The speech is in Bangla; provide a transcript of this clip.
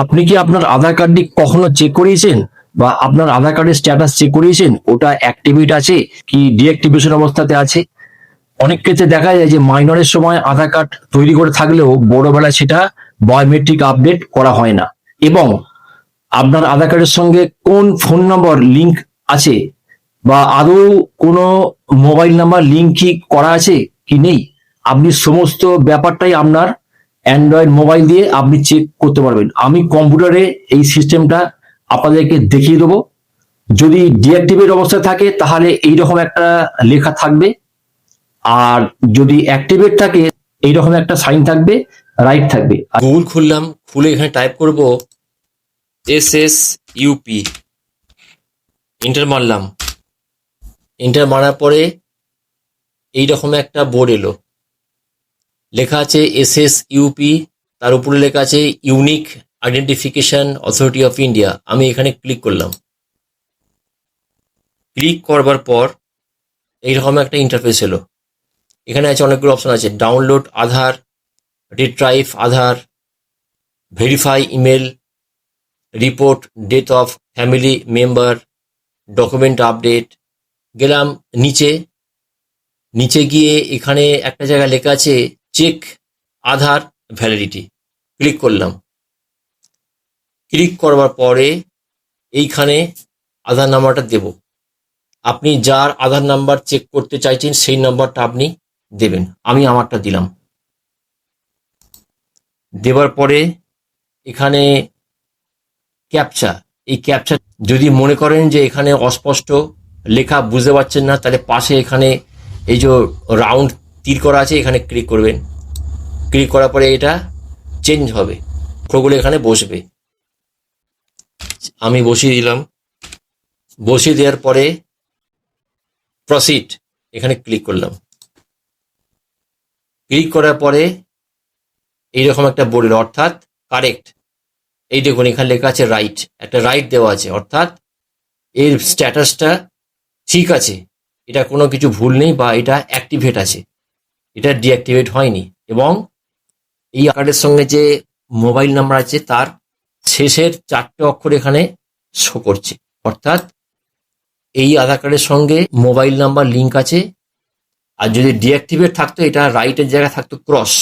আপনি কি আপনার আধার কার্ডটি কখনো চেক করিয়েছেন বা আপনার আধার কার্ডের স্ট্যাটাস চেক করিয়েছেন ওটা অ্যাক্টিভেট আছে কি ডিঅ্যাক্টিভেশন অবস্থাতে আছে? অনেক ক্ষেত্রে দেখা যায় যে মাইনরের সময় আধার কার্ড তৈরি করে থাকলেও বড়বেলায় সেটা বায়োমেট্রিক আপডেট করা হয় না। এবং আপনার আধার কার্ডের সঙ্গে কোন ফোন নম্বর লিংক আছে বা আদৌ কোনো মোবাইল নাম্বার লিংক কি করা আছে কি নেই, আপনি সমস্ত ব্যাপারটাই আপনার অ্যান্ড্রয়েড মোবাইল দিয়ে আপনি চেক করতে পারবেন। আমি কম্পিউটারে এই সিস্টেমটা আপনাদেরকে দেখিয়ে দেবো। যদি ডিঅ্যাক্টিভেট অবস্থায় থাকে তাহলে এইরকম একটা লেখা থাকবে, আর যদি অ্যাক্টিভেট থাকে এইরকম একটা সাইন থাকবে, রাইট থাকবে। গুগল খুললাম, খুলে এখানে টাইপ করব SSUP, এন্টার মারলাম। এন্টার মারার পরে এইরকম একটা বোর্ড এলো, লেখা আছে SSUP, তার উপরে লেখা আছে unique identification authority of India. আমি এখানে ক্লিক করলাম। ক্লিক করবার পর এইরকম একটা ইন্টারফেস এলো। এখানে আছে অনেকগুলো অপশন আছে, download Aadhaar, retrieve Aadhaar, verify email, report death of family member, document update. গেলাম নিচে, নিচে গিয়ে এখানে একটা জায়গায় লেখা আছে চেক আধার ভ্যালিডিটি। ক্লিক করলাম। ক্লিক করবার পরে এইখানে আধার নাম্বারটা দেব। আপনি যার আধার নাম্বার চেক করতে চাইছেন সেই নাম্বারটা আপনি দেবেন। আমি আমারটা দিলাম। দেবার পরে এখানে ক্যাপচা, এই ক্যাপচা যদি মনে করেন যে এখানে অস্পষ্ট লেখা বুঝতে পারছেন না, তাহলে পাশে এখানে এই যে রাউন্ড তীর করা আছে এখানে ক্লিক করবেন। ক্লিক করার পরে এটা চেঞ্জ হবে, অক্ষরগুলো এখানে বসবে। আমি বসিয়ে দিলাম। বসিয়ে দেওয়ার পরে প্রসিড এখানে ক্লিক করলাম। ক্লিক করার পরে এইরকম একটা বোর্ড, অর্থাৎ কারেক্ট। এই দেখুন এখানে লেখা আছে রাইট, একটা রাইট দেওয়া আছে, অর্থাৎ এর স্ট্যাটাসটা ঠিক আছে, এটা কোনো কিছু ভুল নেই বা এটা অ্যাক্টিভেট আছে, এটা ডিঅ্যাক্টিভেট হয়নি। এবং এই কার্ডের সঙ্গে যে মোবাইল নাম্বার আছে তার শেষের 4টে অক্ষর এখানে শো করছে, অর্থাৎ এই আধার কার্ডের সঙ্গে মোবাইল নাম্বার লিঙ্ক আছে। আর যদি ডিঅ্যাক্টিভেট থাকতো এটা রাইটের জায়গায় থাকতো ক্রস,